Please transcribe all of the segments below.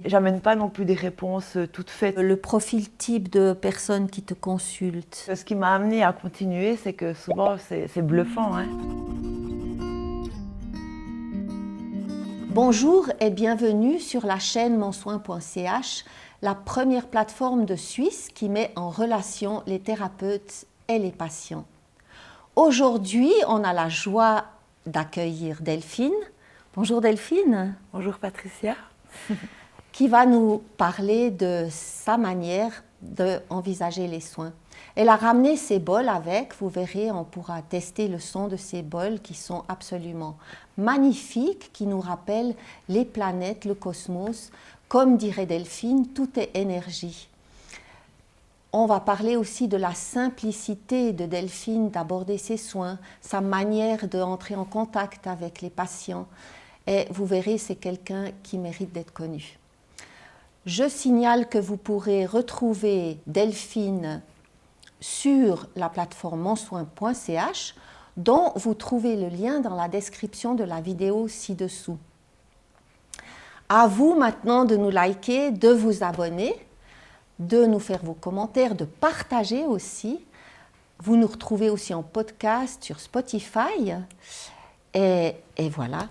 J'amène pas non plus des réponses toutes faites. Le profil type de personne qui te consulte. Ce qui m'a amenée à continuer, c'est que souvent c'est bluffant. Bonjour et bienvenue sur la chaîne monsoin.ch, la première plateforme de Suisse qui met en relation les thérapeutes et les patients. Aujourd'hui, on a la joie d'accueillir Delphine. Bonjour Delphine. Bonjour Patricia. Qui va nous parler de sa manière d'envisager les soins. Elle a ramené ses bols avec, vous verrez, on pourra tester le son de ces bols qui sont absolument magnifiques, qui nous rappellent les planètes, le cosmos. Comme dirait Delphine, tout est énergie. On va parler aussi de la simplicité de Delphine d'aborder ses soins, sa manière d'entrer en contact avec les patients. Et vous verrez, c'est quelqu'un qui mérite d'être connu. Je signale que vous pourrez retrouver Delphine sur la plateforme monsoin.ch dont vous trouvez le lien dans la description de la vidéo ci-dessous. À vous maintenant de nous liker, de vous abonner, de nous faire vos commentaires, de partager aussi. Vous nous retrouvez aussi en podcast sur Spotify. Et voilà.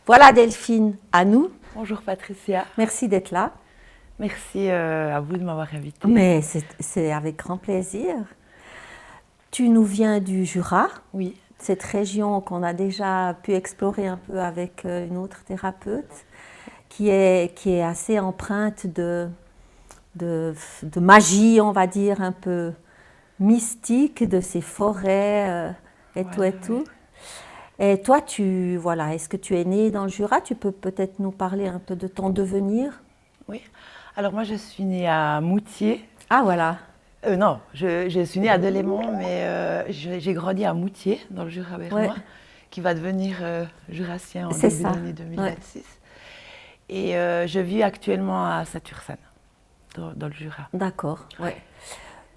Voilà Delphine, à nous. Bonjour Patricia. Merci d'être là. Merci à vous de m'avoir invitée. Mais c'est avec grand plaisir. Tu nous viens du Jura. Oui. Cette région qu'on a déjà pu explorer un peu avec une autre thérapeute, qui est assez empreinte de magie, on va dire, un peu mystique, de ces forêts et tout. Et toi, est-ce que tu es née dans le Jura? Tu peux peut-être nous parler un peu de ton devenir? Oui. Alors moi, je suis née à Moutier. Ah voilà. Non, je suis née à Delémont, mais j'ai grandi à Moutier, dans le Jura bernois, qui va devenir jurassien en début d'année 2026. Ouais. Et je vis actuellement à Saint-Ursanne, dans le Jura. D'accord. Ouais.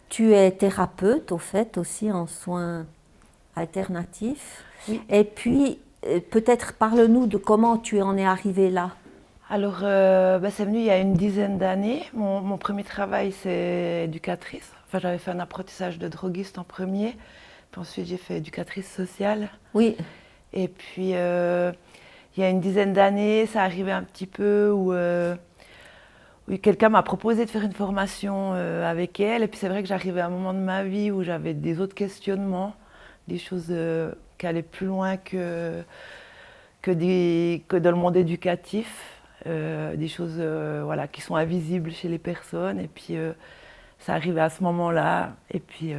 Tu es thérapeute, au fait, aussi en soins alternatifs. Oui. Et puis, peut-être parle-nous de comment tu en es arrivée là. Alors, c'est venu il y a une dizaine d'années. Mon premier travail, c'est éducatrice. Enfin, j'avais fait un apprentissage de droguiste en premier. Puis ensuite, j'ai fait éducatrice sociale. Oui. Et puis, il y a une dizaine d'années, ça arrivait un petit peu où quelqu'un m'a proposé de faire une formation avec elle. Et puis, c'est vrai que j'arrivais à un moment de ma vie où j'avais des autres questionnements, des choses qui allaient plus loin que dans le monde éducatif. Des choses qui sont invisibles chez les personnes. Et puis, ça arrivait à ce moment-là. Et puis,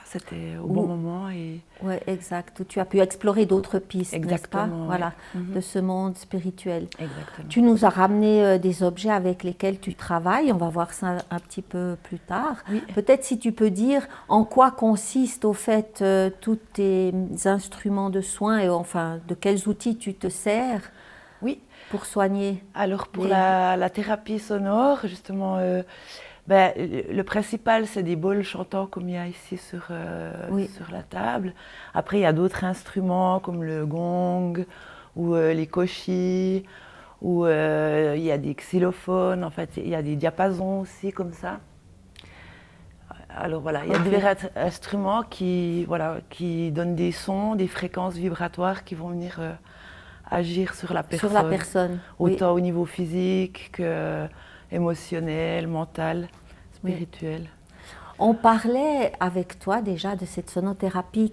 c'était au bon moment. Oui, exact. Où tu as pu explorer d'autres pistes, n'est-ce pas? Ouais. Voilà, de ce monde spirituel. Exactement. Tu nous as ramené des objets avec lesquels tu travailles. On va voir ça un petit peu plus tard. Oui. Peut-être si tu peux dire en quoi consistent au fait tous tes instruments de soins et enfin de quels outils tu te sers. Oui. Pour soigner. Alors pour la thérapie sonore, justement, le principal c'est des bols chantants comme il y a ici sur la table. Après il y a d'autres instruments comme le gong ou les koshi, ou il y a des xylophones, en fait il y a des diapasons aussi comme ça. Alors voilà, il y a divers instruments qui donnent des sons, des fréquences vibratoires qui vont venir agir sur la personne. Autant au niveau physique que émotionnel, mental, spirituel. Oui. On parlait avec toi déjà de cette sonothérapie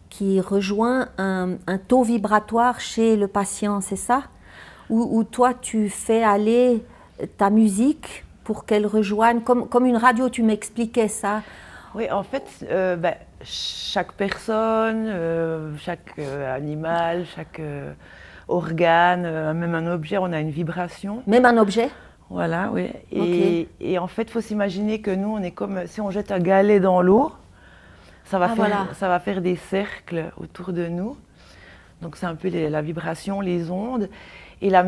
qui rejoint un taux vibratoire chez le patient, c'est ça? Où toi tu fais aller ta musique pour qu'elle rejoigne, comme une radio, tu m'expliquais ça. Oui, en fait, chaque personne, chaque animal, chaque organe, même un objet, on a une vibration. Même un objet? Voilà, oui. Et en fait, il faut s'imaginer que nous, on est comme si on jette un galet dans l'eau, ça va faire des cercles autour de nous. Donc c'est un peu la vibration, les ondes. Et la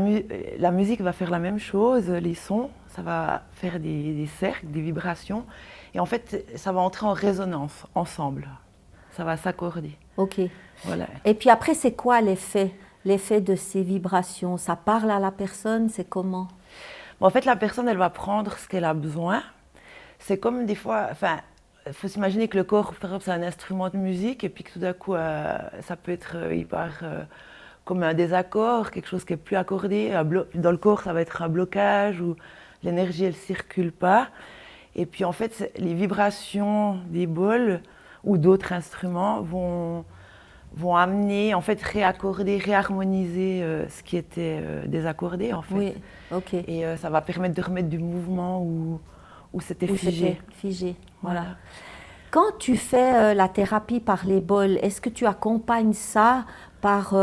musique va faire la même chose, les sons, ça va faire des cercles, des vibrations. Et en fait, ça va entrer en résonance ensemble. Ça va s'accorder. Ok. Voilà. Et puis après, c'est quoi l'effet de ces vibrations? Ça parle à la personne, c'est comment? En fait, la personne, elle va prendre ce qu'elle a besoin. C'est comme des fois, enfin, il faut s'imaginer que le corps, par exemple, c'est un instrument de musique et puis que tout d'un coup, ça peut être hyper comme un désaccord, quelque chose qui est plus accordé. Dans le corps, ça va être un blocage ou l'énergie, elle circule pas. Et puis en fait, les vibrations des bols ou d'autres instruments vont amener, en fait, réaccorder, réharmoniser ce qui était désaccordé, en fait. Oui, ok. Et ça va permettre de remettre du mouvement où c'était figé. Figé, voilà. Quand tu fais la thérapie par les bols, est-ce que tu accompagnes ça par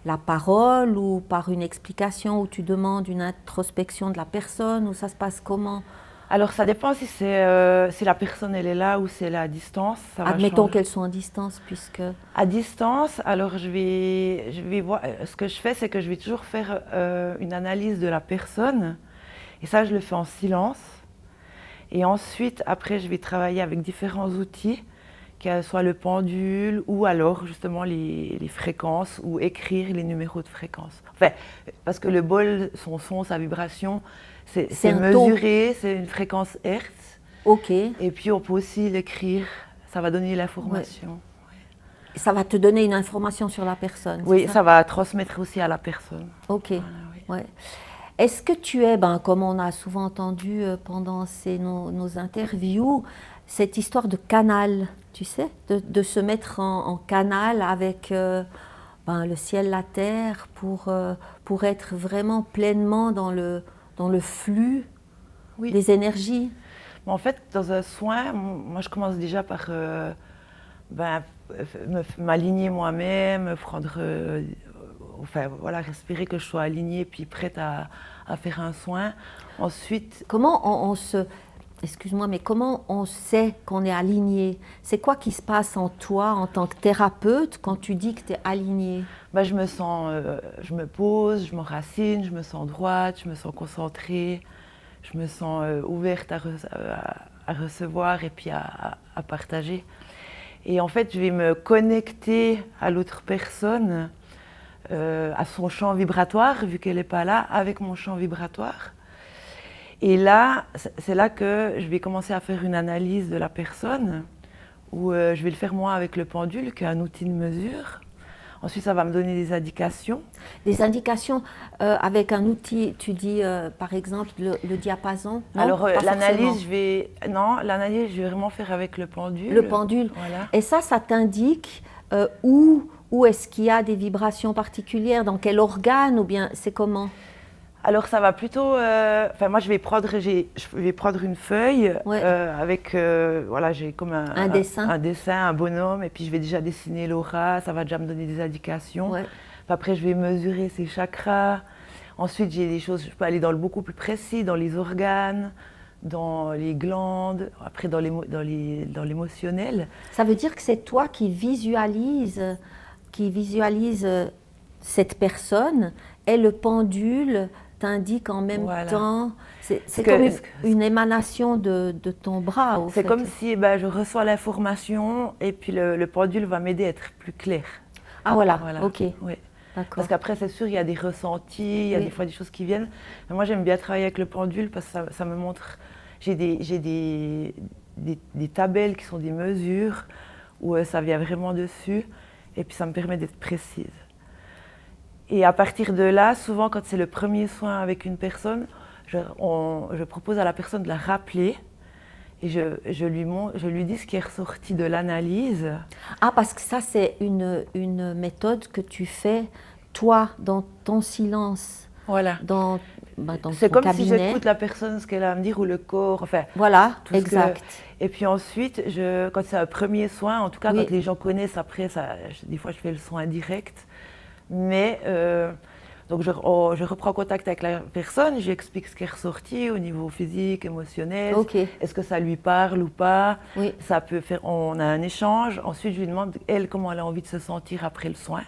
la parole ou par une explication où tu demandes une introspection de la personne ou ça se passe comment? Alors ça dépend si la personne elle est là ou si elle est à distance. Ça va Admettons changer. qu'elles sont à distance puisque... À distance, alors je vais voir. Ce que je fais, c'est que je vais toujours faire une analyse de la personne. Et ça, je le fais en silence. Et ensuite, après, je vais travailler avec différents outils, que soit le pendule ou alors justement les fréquences ou écrire les numéros de fréquence. Enfin, parce que le bol, son son, sa vibration, c'est un ton. mesuré, c'est une fréquence Hertz. Ok. Et puis on peut aussi l'écrire, ça va donner l'information. Ça va te donner une information sur la personne. Oui, ça? ça va transmettre aussi à la personne. Ok. Voilà, oui. Ouais. Est-ce que tu es, comme on a souvent entendu pendant nos interviews, cette histoire de canal, tu sais, de se mettre en canal avec le ciel, la terre, pour être vraiment pleinement dans le flux Oui. des énergies? En fait, dans un soin, moi je commence déjà par m'aligner moi-même, prendre, respirer que je sois alignée puis prête à faire un soin. Ensuite, Comment excuse-moi, mais comment on sait qu'on est aligné? C'est quoi qui se passe en toi en tant que thérapeute quand tu dis que tu es aligné? je me sens, je me pose, je m'enracine, je me sens droite, je me sens concentrée, je me sens ouverte à recevoir et puis à partager. Et en fait, je vais me connecter à l'autre personne, à son champ vibratoire, vu qu'elle n'est pas là, avec mon champ vibratoire. Et là, c'est là que je vais commencer à faire une analyse de la personne, où je vais le faire moi avec le pendule, qui est un outil de mesure. Ensuite, ça va me donner des indications. Des indications avec un outil, tu dis par exemple le diapason? Non, alors l'analyse, je vais vraiment faire avec le pendule. Le pendule. Voilà. Et ça t'indique où est-ce qu'il y a des vibrations particulières, dans quel organe ou bien c'est comment? Alors ça va plutôt, moi je vais prendre une feuille avec, j'ai comme un dessin, un bonhomme, et puis je vais déjà dessiner l'aura, ça va déjà me donner des indications. Ouais. Après je vais mesurer ses chakras. Ensuite j'ai des choses, je peux aller dans le beaucoup plus précis, dans les organes, dans les glandes, après dans l'émotionnel. Ça veut dire que c'est toi qui visualise cette personne et le pendule t'indique en même temps. C'est comme une émanation de ton bras. C'est comme si je reçois l'information et puis le pendule va m'aider à être plus clair. Ah voilà. Ok. Oui. Parce qu'après, c'est sûr, il y a des ressentis, il y a des fois des choses qui viennent. Mais moi, j'aime bien travailler avec le pendule parce que ça me montre. J'ai des tabelles qui sont des mesures où ça vient vraiment dessus et puis ça me permet d'être précise. Et à partir de là, souvent quand c'est le premier soin avec une personne, je propose à la personne de la rappeler et je lui dis ce qui est ressorti de l'analyse. Ah, parce que ça, c'est une méthode que tu fais, toi, dans ton silence. Voilà. Dans c'est ton comme cabinet. Si j'écoute la personne, ce qu'elle a à me dire, ou le corps. Enfin, voilà, exact. Et puis ensuite, quand c'est un premier soin, en tout cas, quand les gens connaissent, après, des fois, je fais le soin direct. Mais donc je reprends contact avec la personne, je lui explique ce qui est ressorti au niveau physique, émotionnel. Est-ce que ça lui parle ou pas? Ça peut faire. On a un échange. Ensuite, je lui demande elle comment elle a envie de se sentir après le soin.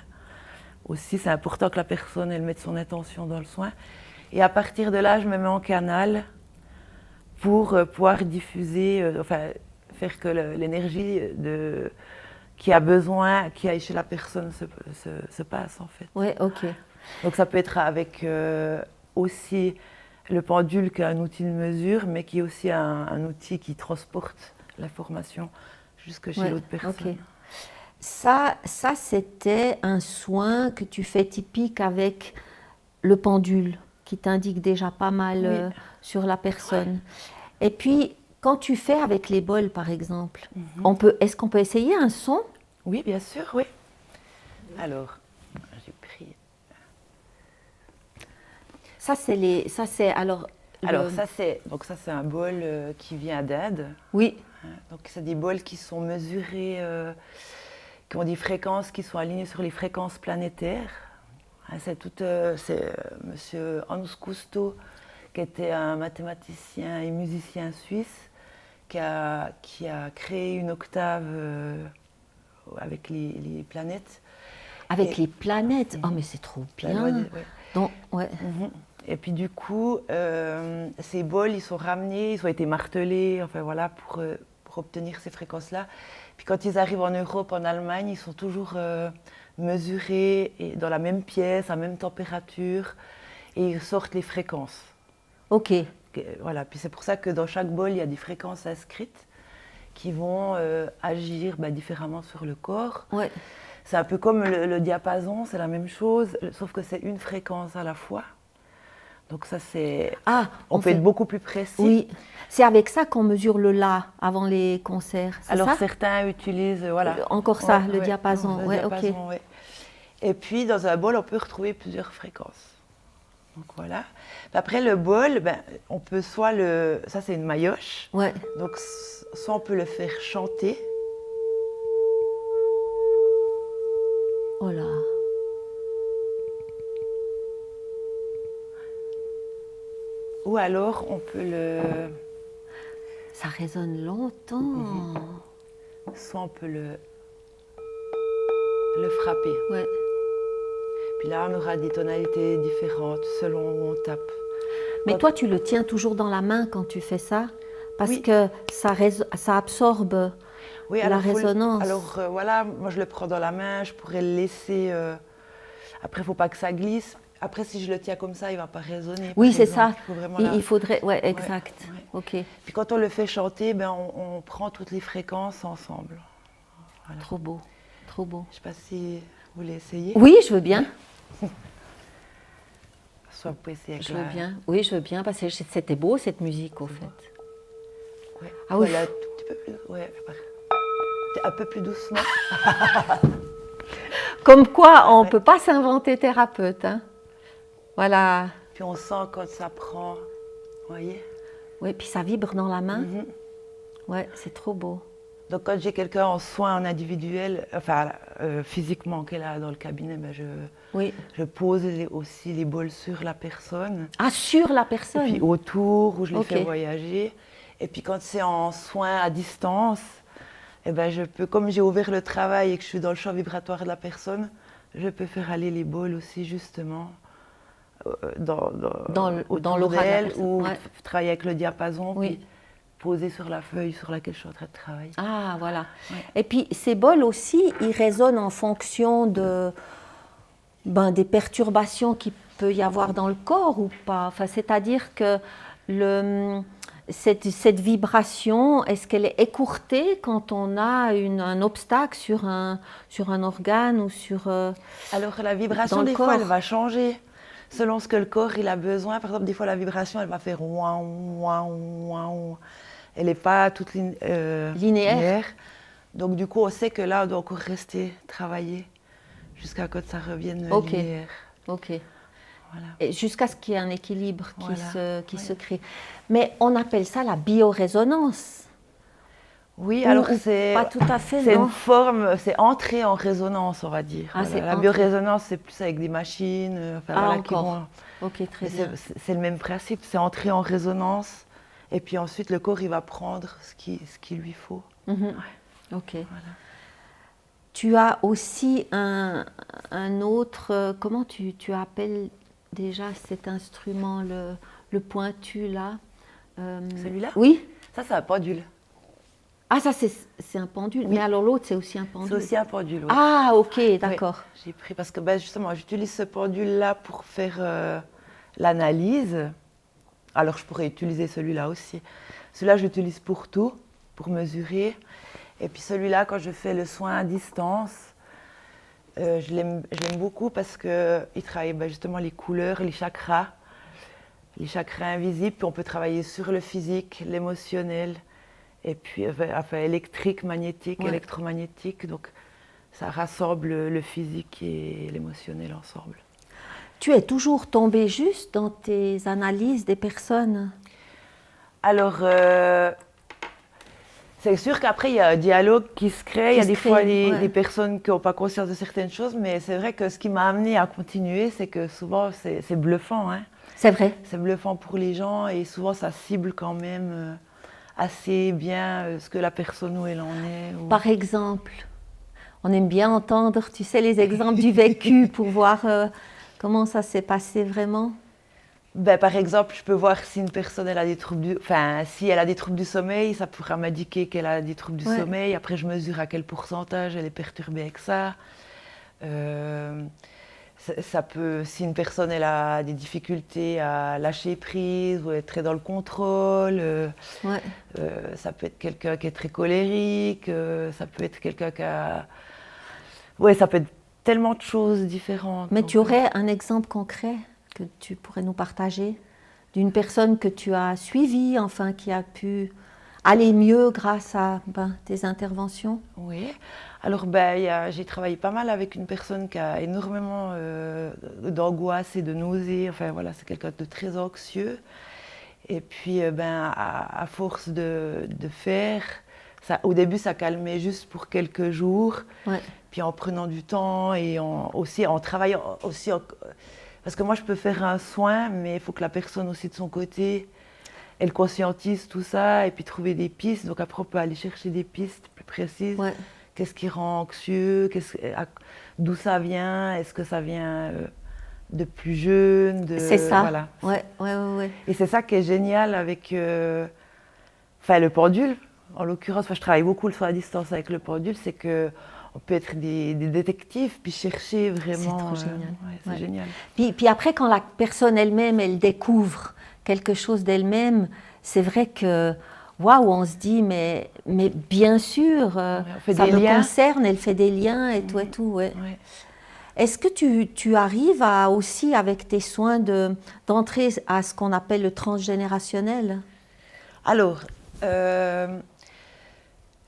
Aussi, c'est important que la personne elle mette son intention dans le soin. Et à partir de là, je me mets en canal pour pouvoir diffuser, faire que l'énergie qui a besoin, qui aille chez la personne se passe en fait. Oui, ok. Donc ça peut être avec aussi le pendule qui est un outil de mesure, mais qui est aussi un outil qui transporte l'information jusque chez l'autre personne. Ok. Ça, c'était un soin que tu fais typique avec le pendule, qui t'indique déjà pas mal sur la personne. Et puis, quand tu fais avec les bols, par exemple, est-ce qu'on peut essayer un son? Oui, bien sûr, oui. Alors, j'ai pris... Ça, c'est alors ça, c'est un bol qui vient d'Inde. Oui. Donc, c'est des bols qui sont mesurés, qui ont des fréquences qui sont alignées sur les fréquences planétaires. C'est monsieur Hans Cousteau, qui était un mathématicien et musicien suisse, qui a créé une octave avec les planètes. Avec les planètes. Oh, mais c'est trop bien. Donc, Et puis du coup, ces bols, ils sont ramenés, ils ont été martelés, enfin voilà, pour obtenir ces fréquences-là. Puis quand ils arrivent en Europe, en Allemagne, ils sont toujours mesurés et dans la même pièce, à la même température, et ils sortent les fréquences. Ok. Voilà. Puis c'est pour ça que dans chaque bol, il y a des fréquences inscrites qui vont agir différemment sur le corps. Ouais. C'est un peu comme le diapason, c'est la même chose, sauf que c'est une fréquence à la fois. Donc ça, c'est... on peut être beaucoup plus précis. Oui, c'est avec ça qu'on mesure le La avant les concerts, c'est Alors ça? Certains utilisent, encore ça, le diapason. Le diapason, ok. Et puis, dans un bol, on peut retrouver plusieurs fréquences. Donc voilà. Après, le bol, on peut soit le... Ça, c'est une maillotche. Ouais. Donc, soit on peut le faire chanter. Oh là. Ou alors, on peut le... Ça résonne longtemps. Soit on peut le frapper. Ouais. Puis là, on aura des tonalités différentes selon où on tape. Mais toi, tu le tiens toujours dans la main quand tu fais ça? Parce que ça absorbe la résonance. Voilà, moi je le prends dans la main, je pourrais le laisser... Après, il ne faut pas que ça glisse. Après, si je le tiens comme ça, il ne va pas résonner. Oui, c'est ça. Il faudrait... Ouais, exact. Ouais. Ok. Puis quand on le fait chanter, on prend toutes les fréquences ensemble. Voilà. Trop beau, trop beau. Je ne sais pas si vous voulez essayer. Oui, je veux bien. Soit vous pouvez essayer avec je veux bien. Oui, je veux bien, parce que c'était beau cette musique, au fait. Ouais. Ah oui. Voilà, un petit peu plus... Ouais, un peu plus doucement. Comme quoi, on ne peut pas s'inventer thérapeute. Hein. Voilà. Puis on sent quand ça prend, vous voyez? Oui, puis ça vibre dans la main. Ouais, c'est trop beau. Donc quand j'ai quelqu'un en soins en individuel, physiquement qu'elle a dans le cabinet, je pose aussi les bols sur la personne. Ah, sur la personne? Et puis autour, où je les fais voyager. Et puis quand c'est en soins à distance, je peux, comme j'ai ouvert le travail et que je suis dans le champ vibratoire de la personne, je peux faire aller les bols aussi justement dans l'aura d'elle, ou travailler avec le diapason, puis poser sur la feuille sur laquelle je suis en train de travailler. Ah, voilà. Ouais. Et puis ces bols aussi, ils résonnent en fonction des perturbations qu'il peut y avoir dans le corps ou pas. Enfin, c'est-à-dire que cette vibration, est-ce qu'elle est écourtée quand on a un obstacle sur un organe ou sur... Alors la vibration, des fois, elle va changer selon ce que le corps il a besoin. Par exemple, des fois, la vibration, elle va faire ouin, ouin, ouin, ouin. Elle n'est pas toute linéaire. Donc du coup, on sait que là, on doit encore rester, travailler, jusqu'à ce que ça revienne linéaire. Ok. Voilà. Et jusqu'à ce qu'il y ait un équilibre qui se crée. Mais on appelle ça la biorésonance. Oui, alors c'est pas tout à fait. C'est une forme, c'est entrer en résonance, on va dire. Ah, la biorésonance, c'est plus avec des machines. Encore. Ok, très bien. C'est le même principe, c'est entrer en résonance, et puis ensuite le corps il va prendre ce qu'il lui faut. Ok. Voilà. Tu as aussi un autre, comment tu appelles déjà cet instrument, le pointu là? Celui-là? Oui. Ça, c'est un pendule. Ah, ça, c'est un pendule. Oui. Mais alors l'autre, c'est aussi un pendule. C'est aussi un pendule, oui. Ah, ok, d'accord. Oui, j'ai pris parce que justement, j'utilise ce pendule-là pour faire l'analyse. Alors je pourrais utiliser celui-là aussi. Celui-là, je l'utilise pour tout, pour mesurer. Et puis celui-là, quand je fais le soin à distance, je l'aime beaucoup parce qu'il travaille justement les couleurs, les chakras invisibles. Puis on peut travailler sur le physique, l'émotionnel, et puis électrique, magnétique, électromagnétique. Donc ça rassemble le physique et l'émotionnel ensemble. Tu es toujours tombée juste dans tes analyses des personnes? Alors, c'est sûr qu'après, il y a un dialogue qui se crée. Il y a des fois des personnes qui n'ont pas conscience de certaines choses, mais c'est vrai que ce qui m'a amenée à continuer, c'est que souvent, c'est bluffant. Hein. C'est vrai. C'est bluffant pour les gens et souvent, ça cible quand même assez bien ce que la personne où elle en est. Ou... Par exemple, on aime bien entendre, tu sais, les exemples du vécu pour voir comment ça s'est passé vraiment. Ben, par exemple, je peux voir si une personne elle a des troubles si elle a des troubles du sommeil, ça pourra m'indiquer qu'elle a des troubles du sommeil. Après, je mesure à quel pourcentage elle est perturbée avec ça. Ça peut, si une personne elle a des difficultés à lâcher prise ou être très dans le contrôle, ça peut être quelqu'un qui est très colérique, ça peut être quelqu'un qui a... Ouais, ça peut être tellement de choses différentes. Mais tu aurais un exemple concret que tu pourrais nous partager d'une personne que tu as suivie, enfin qui a pu aller mieux grâce à tes interventions? Oui, alors j'ai travaillé pas mal avec une personne qui a énormément d'angoisse et de nausées, enfin voilà, c'est quelqu'un de très anxieux. Et puis à force de faire, ça, au début ça calmait juste pour quelques jours, puis en prenant du temps et aussi en travaillant aussi... Parce que moi, je peux faire un soin, mais il faut que la personne aussi de son côté, elle conscientise tout ça et puis trouver des pistes. Donc après, on peut aller chercher des pistes plus précises. Qu'est-ce qui rend anxieux? D'où ça vient? Est-ce que ça vient de plus jeune? C'est ça. Voilà. Ouais. Et c'est ça qui est génial avec le pendule. En l'occurrence, je travaille beaucoup le soin à distance avec le pendule, c'est que on peut être des détectives, puis chercher vraiment... C'est trop génial. C'est génial. Puis après, quand la personne elle-même, elle découvre quelque chose d'elle-même, c'est vrai que, waouh, on se dit, mais bien sûr, ça me concerne, elle fait des liens et tout et tout. Est-ce que tu arrives aussi, avec tes soins, d'entrer à ce qu'on appelle le transgénérationnel? Alors...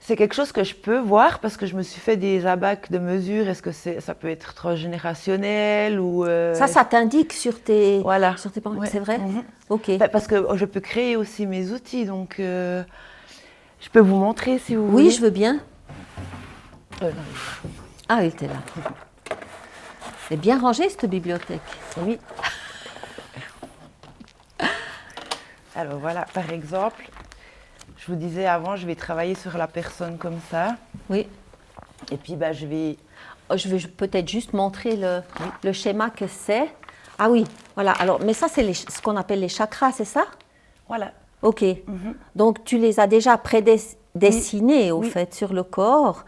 c'est quelque chose que je peux voir parce que je me suis fait des abacs de mesure. Est-ce que ça peut être transgénérationnel ou Ça t'indique sur tes parents, c'est vrai? Ok. Parce que je peux créer aussi mes outils, donc je peux vous montrer si vous voulez. Oui, je veux bien. Non. Ah, il était là. C'est bien rangé cette bibliothèque. Oui. Alors voilà, par exemple. Je vous disais avant, je vais travailler sur la personne comme ça. Oui. Et puis je vais peut-être juste montrer le schéma que c'est. Ah oui, voilà. Alors, mais ça, c'est ce qu'on appelle les chakras, c'est ça? Voilà. Ok. Donc, tu les as déjà prédessinés, au fait, sur le corps.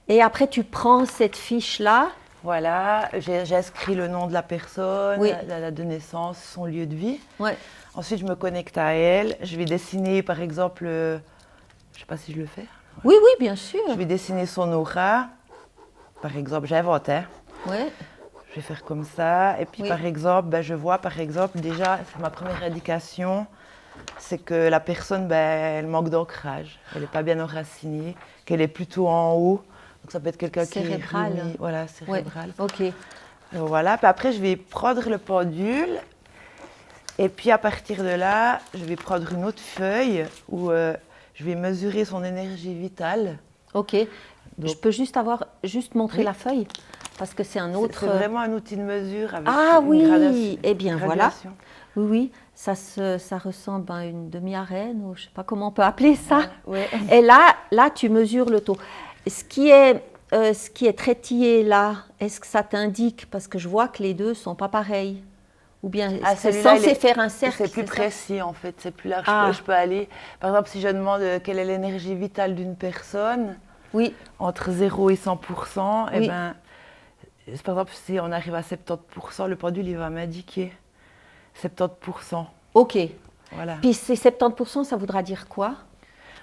Et après, tu prends cette fiche-là. Voilà, j'inscris le nom de la personne, la date de naissance, son lieu de vie. Ensuite, je me connecte à elle. Je vais dessiner, par exemple, je ne sais pas si je le fais. Oui, bien sûr. Je vais dessiner son aura. Par exemple, j'invente. Je vais faire comme ça. Et puis, par exemple, je vois, déjà, c'est ma première indication, c'est que la personne, elle manque d'ancrage. Elle n'est pas bien enracinée, qu'elle est plutôt en haut. Donc, ça peut être quelqu'un qui est cérébral. Voilà, cérébral. Ok. Alors, voilà. Puis après, je vais prendre le pendule. Et puis à partir de là, je vais prendre une autre feuille où je vais mesurer son énergie vitale. Ok. Donc, je peux juste montrer la feuille parce que c'est un autre... C'est vraiment un outil de mesure avec une gradation. Eh bien voilà. Oui, ça ressemble à une demi-arène ou je ne sais pas comment on peut appeler ça. Et là, tu mesures le taux. Ce qui est traitillé là, est-ce que ça t'indique, parce que je vois que les deux ne sont pas pareils? Ou bien c'est censé faire un cercle? C'est plus précis en fait, c'est plus large. Je peux aller, par exemple, si je demande quelle est l'énergie vitale d'une personne, entre 0 et 100%, et par exemple, si on arrive à 70%, le pendule il va m'indiquer 70%. Ok. Voilà. Puis ces 70%, ça voudra dire quoi?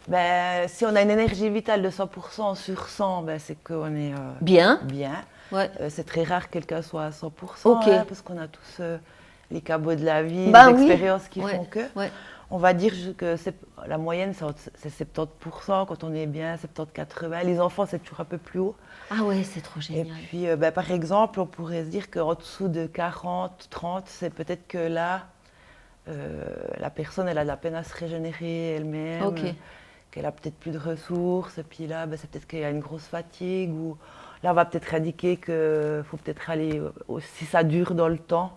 Ben, si on a une énergie vitale de 100% sur 100, ben, c'est qu'on est Bien. bien. Ouais. C'est très rare que quelqu'un soit à 100%, Ok. hein, parce qu'on a tous les cabots de la vie, Ben les oui. expériences qui Ouais, font que. ouais. On va dire que la moyenne, c'est 70% quand on est bien, 70-80. Les enfants, c'est toujours un peu plus haut. Ah ouais, c'est trop Et génial. puis, ben, par exemple, on pourrait se dire qu'en dessous de 40, 30, c'est peut-être que là, la personne, elle a de la peine à se régénérer elle-même, Ok. qu'elle a peut-être plus de ressources, et puis là, ben, c'est peut-être qu'il y a une grosse fatigue, ou là, on va peut-être indiquer qu'il faut peut-être aller, si ça dure dans le temps,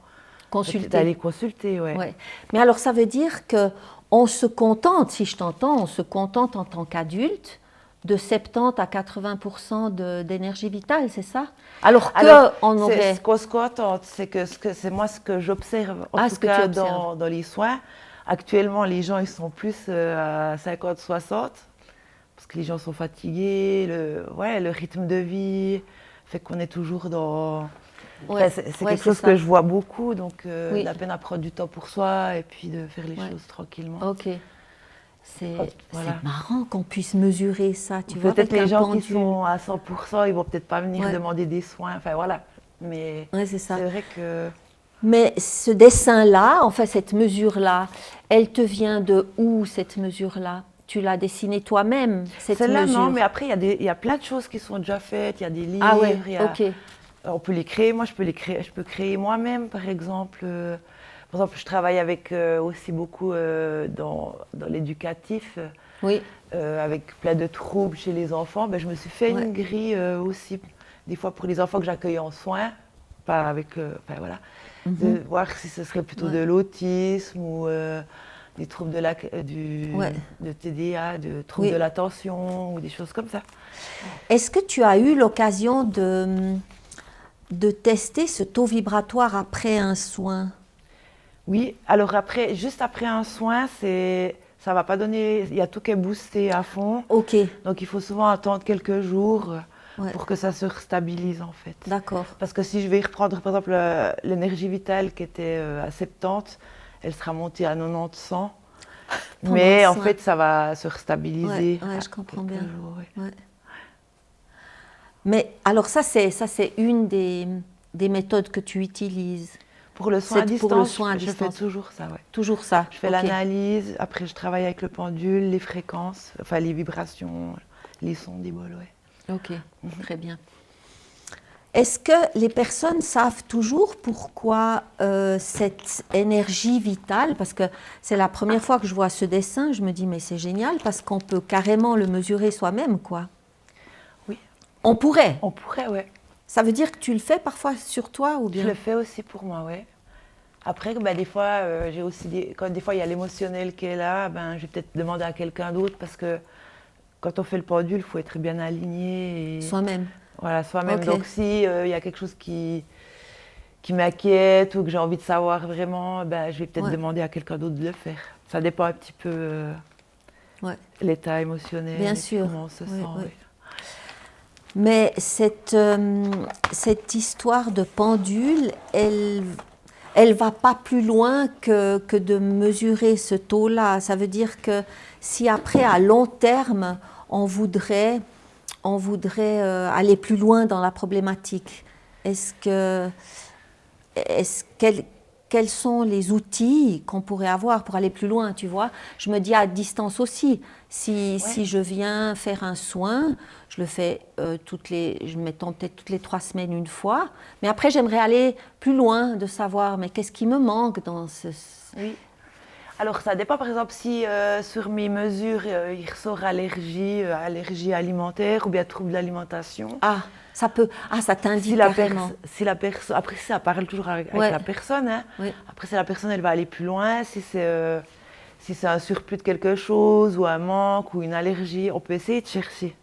Consulter. d'aller consulter, ouais. Ouais. Mais alors ça veut dire que on se contente, si je t'entends, on se contente en tant qu'adulte de 70 à 80% d'énergie vitale, c'est ça? Alors qu'on aurait... Ce qu'on se contente, c'est que c'est moi ce que j'observe, en tout ce que tu cas observes. dans les soins. Actuellement, les gens, ils sont plus à 50-60, parce que les gens sont fatigués, le rythme de vie fait qu'on est toujours dans... Ouais, Enfin, c'est ouais, quelque chose ça. que je vois beaucoup, donc Oui. la peine à prendre du temps pour soi et puis de faire les Ouais. choses tranquillement. Ok. Voilà. C'est marrant qu'on puisse mesurer ça, tu vois, Peut-être avec les un gens qui pendule. sont à 100%, ils vont peut-être pas venir Ouais. demander des soins, enfin voilà. Mais Ouais, c'est ça. c'est vrai que... Mais ce dessin-là, enfin cette mesure-là, elle te vient de où cette mesure-là? Tu l'as dessinée toi-même, cette Celle-là, mesure? non, mais après, il y a plein de choses qui sont déjà faites. Il y a des livres, Ah ouais, il y a- ok. on peut les créer. Moi, je peux créer moi-même, par exemple. Par exemple, je travaille avec aussi beaucoup dans l'éducatif, Oui, avec plein de troubles chez les enfants. Ben, je me suis fait ouais. une grille aussi, des fois pour les enfants que j'accueille en soins, pas avec, enfin voilà, de voir si ce serait plutôt de Ouais. l'autisme ou des troubles Ouais. de TDA, de troubles Oui. de l'attention ou des choses comme ça. Est-ce que tu as eu l'occasion de tester ce taux vibratoire après un soin? Oui, alors après, juste après un soin, ça va pas donner, il y a tout qui est boosté à fond, Ok, donc il faut souvent attendre quelques jours ouais, pour que ça se stabilise en fait. d'accord. Parce que si je vais reprendre par exemple l'énergie vitale qui était à 70, elle sera montée à 90-100, Pendant mais le en soin. fait ça va se stabiliser. Ouais, à je comprends quelques bien. jours, ouais. Ouais. Mais alors ça c'est une des méthodes que tu utilises. Pour le soin à C'est distance, pour le soin à je fais distance. toujours ça, ouais. Toujours ça. Je fais ok. l'analyse, après je travaille avec le pendule, les fréquences, enfin les vibrations, les sons des bols, ouais. Ok, très bien. Est-ce que les personnes savent toujours pourquoi cette énergie vitale, parce que c'est la première fois que je vois ce dessin, je me dis mais c'est génial parce qu'on peut carrément le mesurer soi-même, quoi. Oui. On pourrait. On pourrait, ouais. Ça veut dire que tu le fais parfois sur toi ou bien? Je le fais aussi pour moi, ouais. Après, bah, des fois, j'ai aussi quand des fois il y a l'émotionnel qui est là, ben, je vais peut-être demander à quelqu'un d'autre parce que quand on fait le pendule, il faut être bien aligné. Et... Soi-même. Voilà, soi-même. Ok. Donc si il y a quelque chose qui m'inquiète ou que j'ai envie de savoir vraiment, ben, je vais peut-être Ouais. demander à quelqu'un d'autre de le faire. Ça dépend un petit peu Ouais. l'état émotionnel, Bien et puis sûr. comment on se Oui, sent. oui. Ouais. Mais cette histoire de pendule, elle va pas plus loin que de mesurer ce taux-là. Ça veut dire que si après, à long terme, on voudrait aller plus loin dans la problématique, quels sont les outils qu'on pourrait avoir pour aller plus loin, tu vois? Je me dis à distance aussi. Si je viens faire un soin, je le fais mettons peut-être toutes les 3 semaines une fois. Mais après, j'aimerais aller plus loin de savoir, mais qu'est-ce qui me manque dans ce... Oui. Alors ça dépend, par exemple, si sur mes mesures, il ressort allergie alimentaire ou bien trouble d'alimentation. Ah, ça t'indique Si la carrément. personne, après ça parle toujours avec Ouais. la personne. Hein. Oui. Après si la personne elle va aller plus loin, si c'est un surplus de quelque chose ou un manque ou une allergie, on peut essayer de chercher.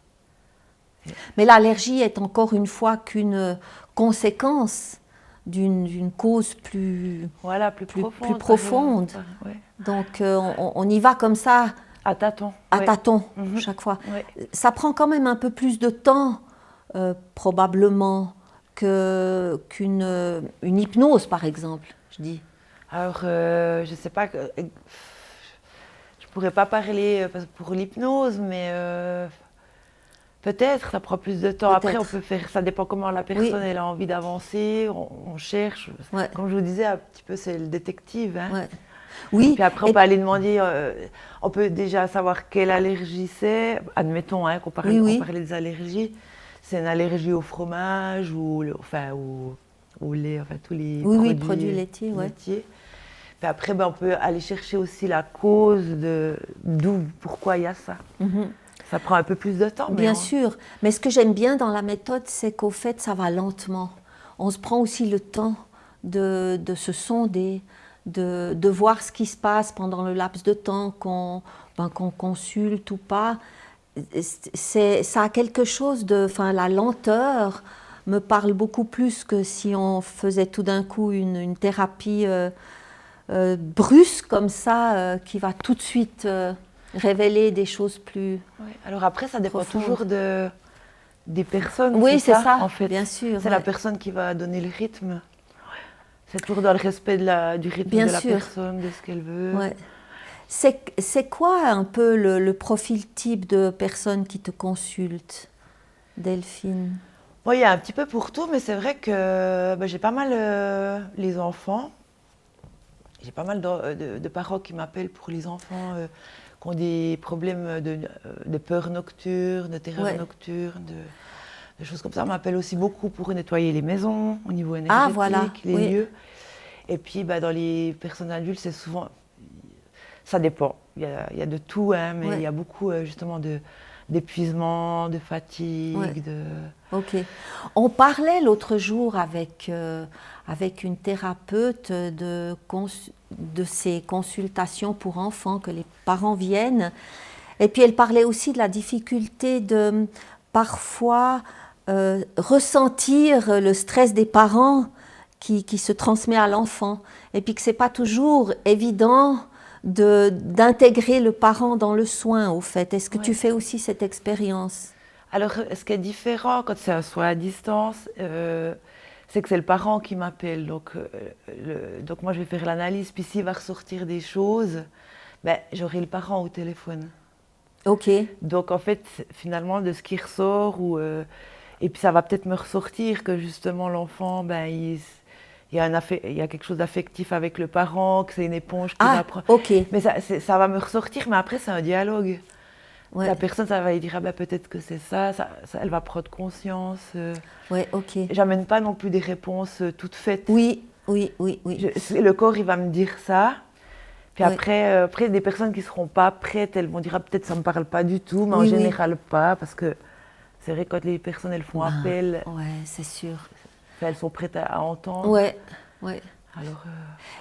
Mais l'allergie est encore une fois qu'une conséquence d'une cause plus profonde. Ouais. Donc on y va comme ça, À tâtons. à ouais. tâtons, chaque fois. Ouais. Ça prend quand même un peu plus de temps, probablement, qu'une hypnose, par exemple, je dis. Alors je sais pas, pourrais pas parler pour l'hypnose, mais peut-être ça prend plus de temps. Après, on peut faire, ça dépend comment la personne elle a envie d'avancer, on cherche. Ouais. Comme je vous disais, un petit peu c'est le détective. Hein. Ouais. Oui. Puis après, on peut aller demander, on peut déjà savoir quelle allergie c'est. Admettons qu'on parlait des allergies. C'est une allergie au fromage ou au lait, enfin tous les produits laitiers. Puis après, on peut aller chercher aussi la cause pourquoi il y a ça. Ça prend un peu plus de temps. Bien sûr, mais ce que j'aime bien dans la méthode, c'est qu'au fait, ça va lentement. On se prend aussi le temps de se sonder, de voir ce qui se passe pendant le laps de temps qu'on consulte ou pas. Ça a quelque chose de... Enfin, la lenteur me parle beaucoup plus que si on faisait tout d'un coup une thérapie brusque comme ça, qui va tout de suite révéler des choses plus... Oui. Alors après, ça dépend toujours des personnes. Oui, c'est ça, en fait. Bien sûr. C'est la personne qui va donner le rythme. C'est toujours dans le respect du rythme de la personne, de ce qu'elle veut. Ouais. C'est quoi un peu le profil type de personne qui te consulte, Delphine? Il y a un petit peu pour tout, mais c'est vrai que j'ai pas mal les enfants. J'ai pas mal de parents qui m'appellent pour les enfants qui ont des problèmes de peur nocturne, de terreur nocturne, de choses comme ça. On m'appelle aussi beaucoup pour nettoyer les maisons au niveau énergétique, les lieux. Et puis dans les personnes adultes, c'est souvent... Ça dépend. Il y a de tout, hein, mais il y a beaucoup justement d'épuisement, de fatigue. Ok. On parlait l'autre jour avec une thérapeute de ces consultations pour enfants que les parents viennent. Et puis elle parlait aussi de la difficulté de parfois ressentir le stress des parents qui se transmet à l'enfant. Et puis que ce n'est pas toujours évident d'intégrer le parent dans le soin, au fait. Est-ce que tu fais aussi cette expérience? Alors, ce qui est différent quand c'est un soin à distance, c'est que c'est le parent qui m'appelle. Donc moi, je vais faire l'analyse, puis s'il va ressortir des choses, j'aurai le parent au téléphone. Ok. Donc, en fait, finalement, de ce qui ressort, et puis ça va peut-être me ressortir que justement, l'enfant, il y a quelque chose d'affectif avec le parent, que c'est une éponge qui va prendre. Ok. Mais ça va me ressortir, mais après, c'est un dialogue. Ouais. La personne, ça va lui dire, peut-être que c'est ça, elle va prendre conscience. Ouais, ok. J'amène pas non plus des réponses toutes faites. Oui. Le corps, il va me dire ça. Puis après, des personnes qui ne seront pas prêtes, elles vont dire, peut-être ça ne me parle pas du tout, mais en général pas, parce que c'est vrai, quand les personnes, elles font appel. Ouais, c'est sûr. Elles sont prêtes à entendre. Ouais. Alors,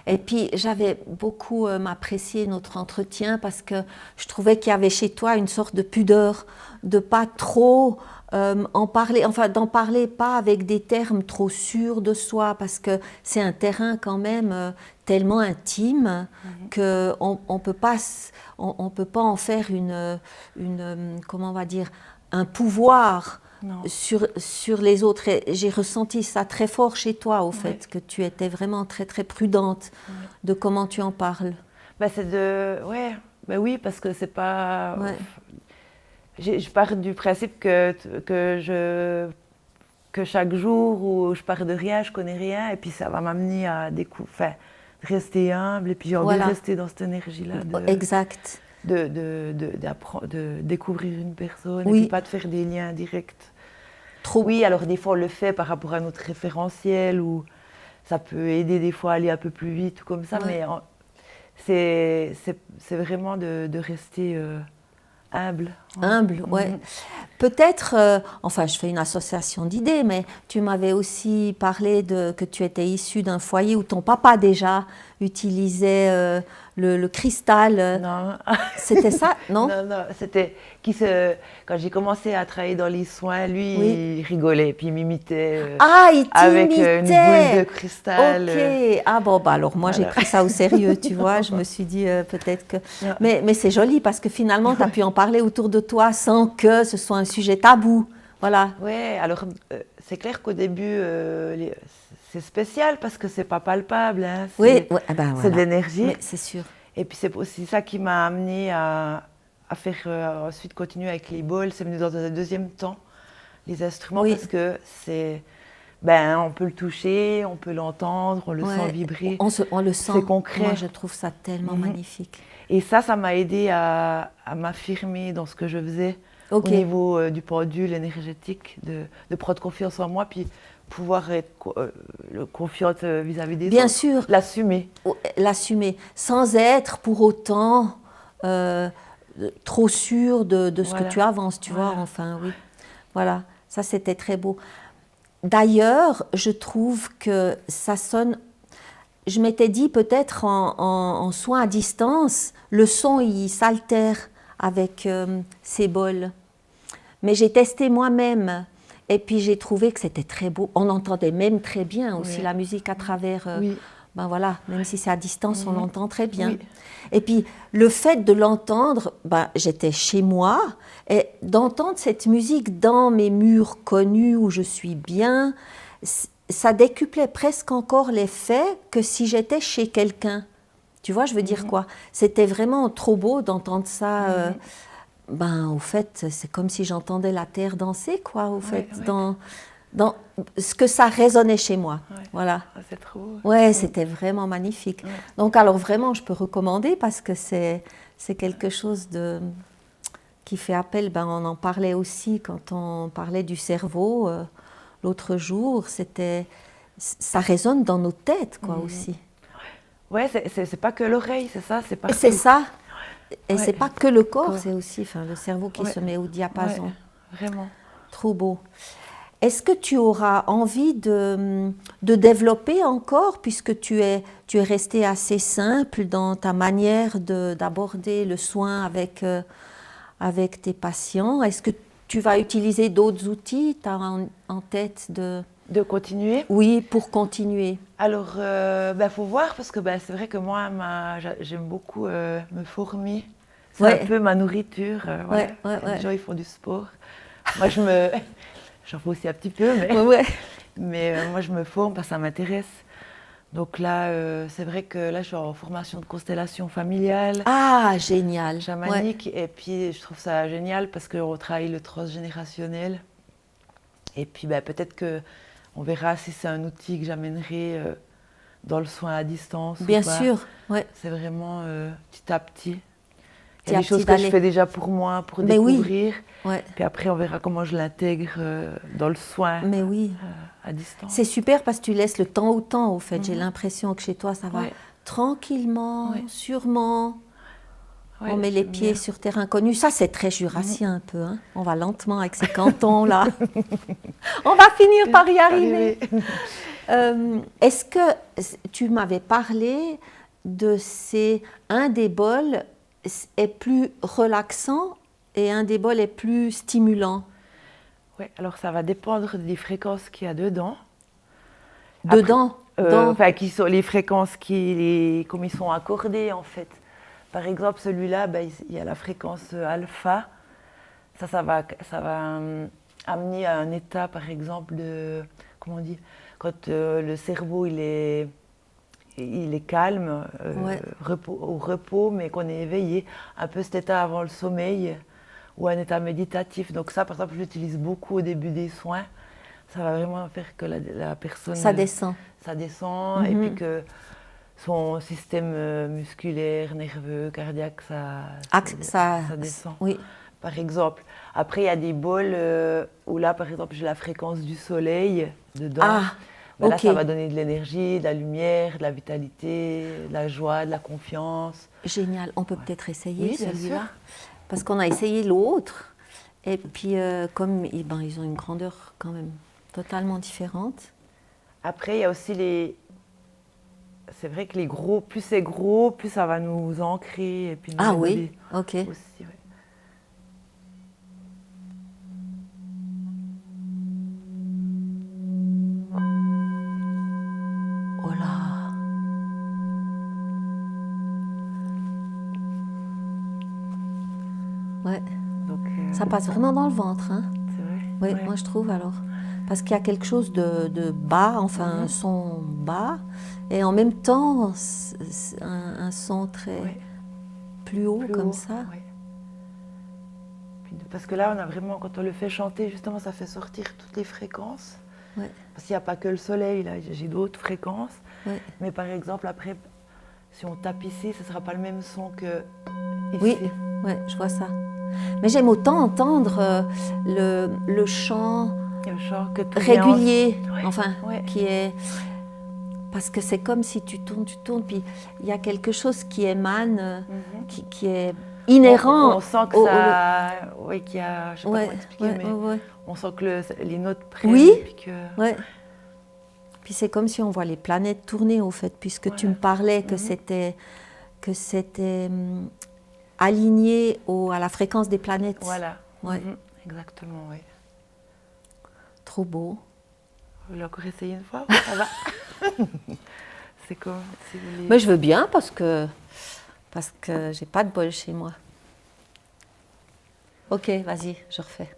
Et puis j'avais beaucoup apprécié notre entretien parce que je trouvais qu'il y avait chez toi une sorte de pudeur, de pas trop en parler, enfin d'en parler pas avec des termes trop sûrs de soi, parce que c'est un terrain quand même tellement intime qu'on peut pas en faire comment on va dire, un pouvoir. Sur les autres. Et j'ai ressenti ça très fort chez toi, au fait, que tu étais vraiment très, très prudente de comment tu en parles. Oui, parce que c'est pas... Je pars du principe que chaque jour où je pars de rien, je connais rien, et puis ça va m'amener à rester humble, et puis j'ai envie de rester dans cette énergie-là. Exact. De découvrir une personne, et puis pas de faire des liens directs. Oui, alors des fois on le fait par rapport à notre référentiel, ou ça peut aider des fois à aller un peu plus vite ou comme ça, mais c'est vraiment de rester humble. Humble, Peut-être, enfin je fais une association d'idées, mais tu m'avais aussi parlé que tu étais issue d'un foyer où ton papa déjà utilisait le cristal. Non. C'était ça, non? Non, c'était quand j'ai commencé à travailler dans les soins, lui, il rigolait, puis il m'imitait il avec une boule de cristal. Ok. Alors moi j'ai pris ça au sérieux, tu vois. Je me suis dit peut-être que... Mais c'est joli parce que finalement tu as pu en parler autour de toi sans que ce soit un sujet tabou. Voilà. Oui, alors c'est clair qu'au début, c'est spécial parce que c'est pas palpable. Hein, c'est de l'énergie. C'est sûr. Et puis c'est aussi ça qui m'a amené à faire ensuite continuer avec les bols. C'est venu dans un deuxième temps, les instruments, Oui. parce que c'est, ben, on peut le toucher, on peut l'entendre, on le sent vibrer. On le sent. C'est concret. Moi, je trouve ça tellement magnifique. Et ça m'a aidé à m'affirmer dans ce que je faisais Ok. au niveau du pendule énergétique, de prendre confiance en moi, puis pouvoir être confiante vis-à-vis des Bien autres. sûr. L'assumer. L'assumer, sans être pour autant trop sûr de ce que tu avances, tu vois, enfin, oui. Voilà, ça c'était très beau. D'ailleurs, je trouve que ça sonne... Je m'étais dit peut-être en soin à distance, le son il s'altère avec ces bols. Mais j'ai testé moi-même et puis j'ai trouvé que c'était très beau. On entendait même très bien aussi la musique à travers... ben voilà, même si c'est à distance, on l'entend très bien. Oui. Et puis le fait de l'entendre, ben, j'étais chez moi et d'entendre cette musique dans mes murs connus où je suis bien, ça décuplait presque encore l'effet que si j'étais chez quelqu'un. Tu vois, je veux dire quoi? C'était vraiment trop beau d'entendre ça. Ben, au fait, c'est comme si j'entendais la terre danser, quoi, au fait, dans ce que ça résonnait chez moi. Voilà. Ah, c'est trop beau. Ouais, c'était vraiment magnifique. Donc, alors vraiment, je peux recommander parce que c'est quelque chose qui fait appel. Ben, on en parlait aussi quand on parlait du cerveau l'autre jour. Ça résonne dans nos têtes, quoi, aussi. Ouais, c'est pas que l'oreille, c'est ça, c'est partout. C'est ça. Et c'est pas que le corps, c'est aussi le cerveau qui se met au diapason. Ouais, vraiment. Trop beau. Est-ce que tu auras envie de développer encore, puisque tu es resté assez simple dans ta manière d'aborder le soin avec tes patients? Est-ce que tu vas utiliser d'autres outils? Tu as en tête de continuer? Oui, pour continuer. Alors, faut voir, parce que c'est vrai que moi, j'aime beaucoup me former. C'est un peu ma nourriture. Voilà. Les gens, ils font du sport. Moi, j'en fais aussi un petit peu, mais moi, je me forme parce que ça m'intéresse. Donc là, c'est vrai que là, je suis en formation de constellation familiale. Ah, génial. Chamanique. Et puis, je trouve ça génial parce qu'on travaille le transgénérationnel. Et puis, peut-être qu'on verra si c'est un outil que j'amènerai dans le soin à distance. Bien ou pas. sûr, C'est vraiment petit à petit. Il y a des choses que je fais déjà pour moi, pour découvrir. Puis après, on verra comment je l'intègre dans le soin à distance. C'est super parce que tu laisses le temps au temps, au fait. J'ai l'impression que chez toi, ça va tranquillement, sûrement. On met les pieds sur terre inconnue. Ça, c'est très jurassien un peu. Hein. On va lentement avec ces cantons là. On va finir par y arriver. Est-ce que tu m'avais parlé de un des bols est plus relaxant et un des bols est plus stimulant? Oui, alors ça va dépendre des fréquences qu'il y a dedans. Dedans qui sont les fréquences comme ils sont accordés en fait. Par exemple, celui-là, il y a la fréquence alpha. Ça va amener à un état, par exemple, comment on dit, quand le cerveau il est calme, au repos, mais qu'on est éveillé, un peu cet état avant le sommeil ou un état méditatif. Donc ça, par exemple, j'utilise beaucoup au début des soins. Ça va vraiment faire que la personne... Ça descend. Ça descend, et puis que son système musculaire, nerveux, cardiaque, ça descend. Oui. Par exemple. Après, il y a des bols où là, par exemple, j'ai la fréquence du soleil dedans. Ah, Là, ça va donner de l'énergie, de la lumière, de la vitalité, de la joie, de la confiance. Génial. On peut peut-être essayer celui-là. Parce qu'on a essayé l'autre. Et puis, comme ils ont une grandeur quand même totalement différente. Après, il y a aussi c'est vrai que plus c'est gros, plus ça va nous ancrer. Et puis nous ok. Aussi, Oh là. Ouais. Donc, ça passe vraiment dans le ventre, hein. C'est vrai. Oui, Ouais. moi je trouve alors. Parce qu'il y a quelque chose de bas, enfin un son bas, et en même temps un son très Ouais. plus haut Plus comme haut, ça. ouais. Parce que là, on a vraiment, quand on le fait chanter, justement, ça fait sortir toutes les fréquences. Ouais, Parce qu'il n'y a pas que le soleil, là, j'ai d'autres fréquences. ouais. Mais par exemple, après, si on tape ici, ce ne sera pas le même son que ici. Oui, ouais, je vois ça. Mais j'aime autant entendre le chant Le chant que tout régulier, Ouais, enfin, ouais. qui est... Parce que c'est comme si tu tournes, puis il y a quelque chose qui émane, qui est inhérent On sent que au... ça... Oui, qu'il y a... Je ne sais pas Ouais, comment expliquer, ouais, mais ouais, ouais. on sent que les notes prennent. Oui, Puis que... ouais. Puis c'est comme si on voit les planètes tourner, au fait, puisque tu me parlais que c'était aligné à la fréquence des planètes. Voilà. Ouais. Exactement, oui. Trop beau. Vous voulez encore essayer une fois? Ça va. C'est comme si vous voulez... Mais je veux bien parce que j'ai pas de bol chez moi. Ok, vas-y, je refais.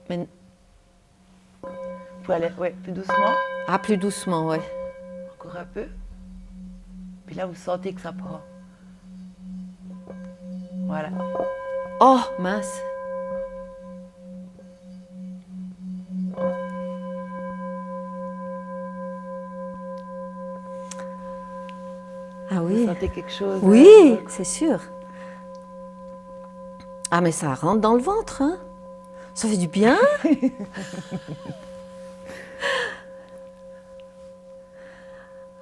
Mais... Vous pouvez aller plus doucement, Ah, plus doucement, ouais. encore un peu. Puis là, vous sentez que ça prend. Voilà. Oh, mince. Ah Vous oui. sentez quelque chose? Oui, c'est sûr. Ah, mais ça rentre dans le ventre, hein. Ça fait du bien.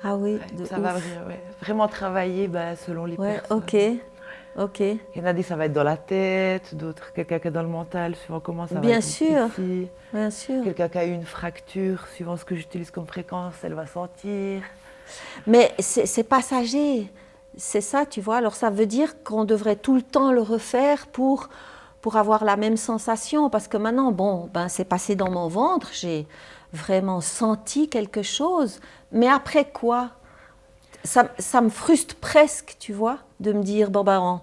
Ah oui, de Ça va ouf. vraiment travailler selon les Ouais, personnes. ok. Il y en a dit ça va être dans la tête, d'autres quelqu'un qui est dans le mental, suivant comment ça va Bien être sûr, ici. bien sûr. Quelqu'un qui a eu une fracture, suivant ce que j'utilise comme fréquence, elle va sentir. Mais c'est passager, c'est ça, tu vois. Alors ça veut dire qu'on devrait tout le temps le refaire pour avoir la même sensation. Parce que maintenant, bon, ben, c'est passé dans mon ventre, j'ai vraiment senti quelque chose. Mais après quoi? Ça me frustre presque, tu vois, de me dire, bon, ben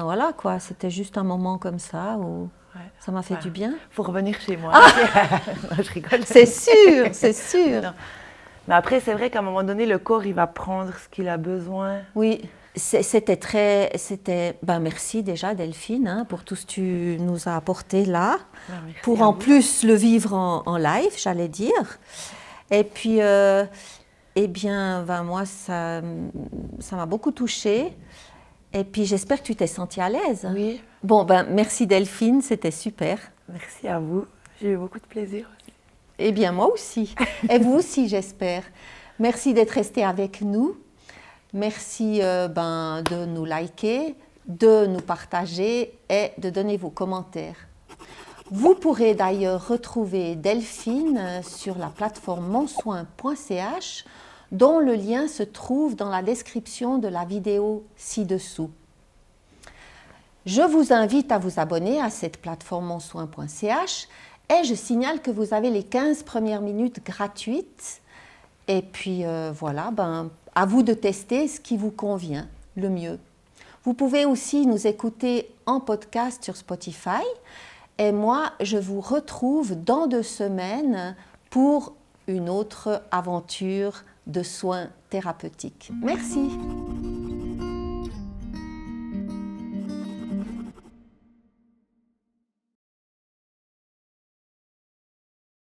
voilà, quoi, c'était juste un moment comme ça où ça m'a fait du bien. Faut revenir chez moi. Non, je rigole. C'est sûr, c'est sûr. Non. Mais après, c'est vrai qu'à un moment donné, le corps, il va prendre ce qu'il a besoin. Oui, merci déjà Delphine, hein, pour tout ce que tu nous as apporté là, Merci pour à en vous. plus le vivre en live, j'allais dire. Et puis, eh bien, moi, ça m'a beaucoup touchée. Et puis, j'espère que tu t'es sentie à l'aise. Oui. Bon, merci Delphine, c'était super. Merci à vous. J'ai eu beaucoup de plaisir aussi. Eh bien, moi aussi. Et vous aussi, j'espère. Merci d'être resté avec nous. Merci de nous liker, de nous partager et de donner vos commentaires. Vous pourrez d'ailleurs retrouver Delphine sur la plateforme monsoin.ch dont le lien se trouve dans la description de la vidéo ci-dessous. Je vous invite à vous abonner à cette plateforme monsoin.ch et je signale que vous avez les 15 premières minutes gratuites. Et puis voilà, à vous de tester ce qui vous convient le mieux. Vous pouvez aussi nous écouter en podcast sur Spotify. Et moi, je vous retrouve dans 2 semaines pour une autre aventure de soins thérapeutiques. Merci.